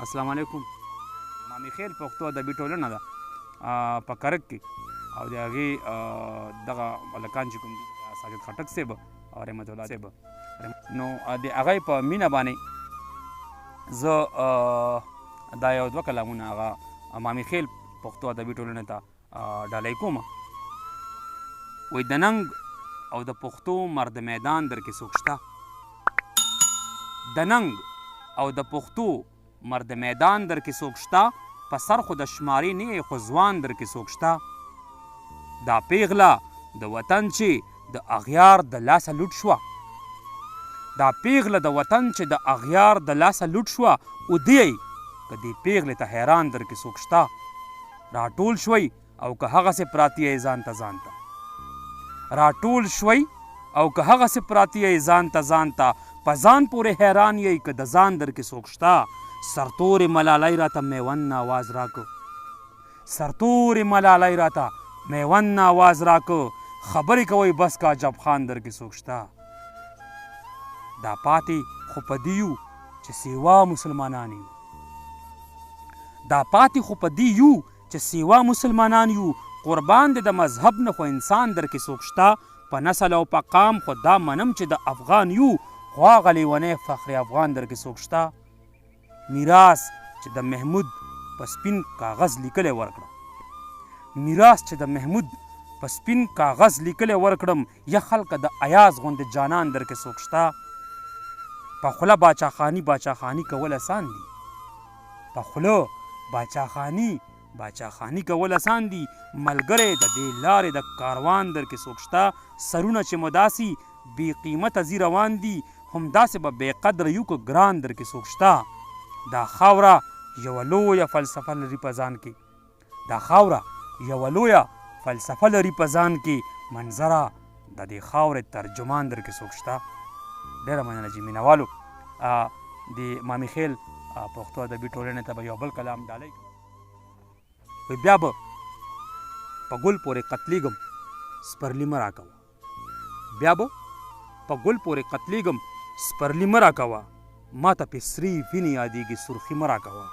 السلام علیکم. امام خیل پښتو ادبي ټولنه ده په کرک کې، او د هغې دغه هلکان چې کوم دي ساجد خټک صاحب او رحمت الله صاحب، نو د هغه په مینه باندې زه دا یو دوه کلامونه هغه امام خیل پښتو ادبي ټولنې ته ډالۍ کوم. وایي د ننګ او د پښتو مرد میدان در کې څوک شته، د ننګ او د پښتو مرد میدان در کې څوک شته، په سر خو د شمارې نه یې خو ځوان در کې څوک شته. دا پیغله د وطن چې د اغیار د لاسه لوټ شوه، دا پیغله د وطن چې د اغیار د لاسه لوټ شوه، ودی که دې پیغلې ته حیران در کې څوک شته. راټول شوی او که هغسې پراتی یې ځان ته ځان ته، راټول شوی او که هغسې پراتی یې ځان ته ځان ته، په ځان پورې حیران یې که د ځان در کې څوک شته. سرتورې ملالۍ راته میوند آواز راکه، سرتورې ملالۍ راته میوند آواز راکه، خبرې کوئ بس که عجب خان در کې څوک شته. دا پاتې خو په دې یو چې سیوا مسلمانان یو، دا پاتې خو په دې یو چې سیوا مسلمانان یو، قربان دې د مذهب نه خو انسان در کې څوک شته. په نسل او په قام خو دا منم چې د افغان یو، خو هغه لیونی فخر افغان در کې څوک شته. میراث چې د محمود په سپین کاغذ لیکلی ورکړم، میراث چې د محمود په سپین کاغذ لیکلی ورکړم، یا خلکه د ایاز غوندې جانان در کې څوک شته. په خوله باچاخاني باچاخاني کول اسان دي، په خوله باچاخاني کول اسان دي، ملګری د دې لارې د کاروان در کې څوک شته. سرونه چې مو داسې بې قیمته ځي روان دي، همداسې به بې قدره یو که ګران در کې څوک شته. دا خاوره یوه لویه فلسفه لري په ځان کې، دا خاوره یوه لویه فلسفه لري په ځان کې، منظره د دې خاورې ترجمان در کې څوک شته. ډېره مننه چې مینهوالو د امام خیل پښتو ادبي ټولنې ته به یو بل کلام ډالۍ کړم. بیا به په ګل پورې قتلیږم سپرلي مه راکوه، بیا به په ګل پورې قتلیږم سپرلي مه راکوه، ما ته پې سرې وینې یادېږي سرخي مه راکوه.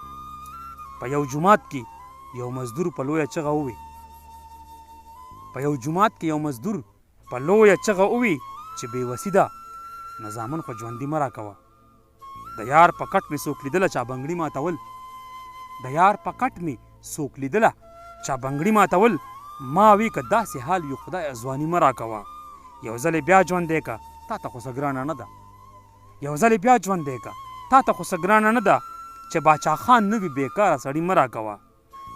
په یو جومات کې یو مزدور په لویه چغه ووي، په یو جومات کې یو مزدور په لویه چغه ووي چې بېوسي ده نو زامن خو ژوندي مه راکوه. د یار په کټ مې څوک لیدله چا بنګړي ماتول، د یار په کټ مې څوک لیدله چا بنګړي ماتول، ما وی که داسې حال وي خدایه ځواني مه راکوه. یو ځلې بیا ژوندی که تا ته خو څه ګرانه نه ده، یو ځلې بیا ژوندی که تا ته خو څه ګرانه نه ده، چې باچا خان نه وي بېکاره سړي مه راکوه.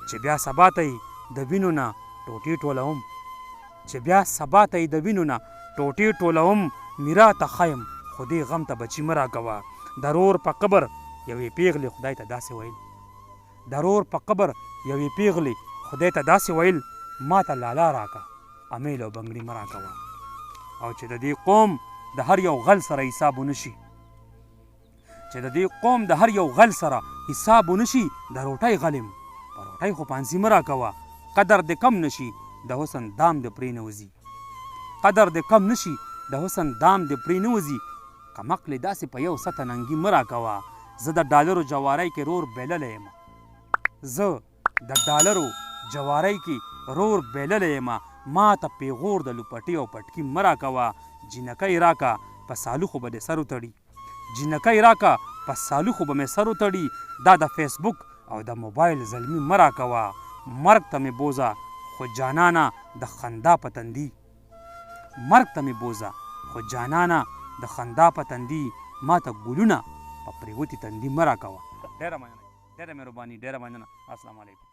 چې بیا سبا ته یې د وینو نه ټوټې ټولوم، چې بیا سبا ته یې د وینو نه ټوټې ټولوم، میرا ته ښیم خو دې غم ته بچي مه راکوه. د رور په قبر یوې پیغلې خدای ته داسې ویل، د رور په قبر یوې پیغلې خدای ته داسې ویل، ما ته لالا راکه امیل او بنګړي مه راکوه. او چې د دې قوم د هر یو غل سره حساب ونه شي، چې د دې قوم د هر یو غل سره حساب ونه شي، د روټۍ غلیم په روټۍ خو پانسي مه راکوه. قدر دې کم نشي د حسن دام دې پرې نه وځي، قدر دې کم نشي د حسن دام دې پرې نه وځي. کمقلې داسې په یو سطح ننګي مه راکوه. زه د ډالرو جوارۍ کې رور بیللی یم، زه د ډالرو جوارۍ کې رور بیللی یم، ما ته پیغور د لوپټي او پټکي مه راکوه. جینکۍ راکه په سالو خو به دې سر وتړي، جینکۍ راکه په سالو خو به مې سر وتړي. دا د فیسبوک او د موبایل زلمي مه راکوه. مرګ ته مې بوزه خو جانانه د خندا په تندي، مرګ ته مې بوزه خو جانانه د خندا په تندي، ما ته ګلونه په پریوتي تندي مه راکوه. ډېره مننه، ډېره مهرباني، ډېره مننه. السلام علیکم.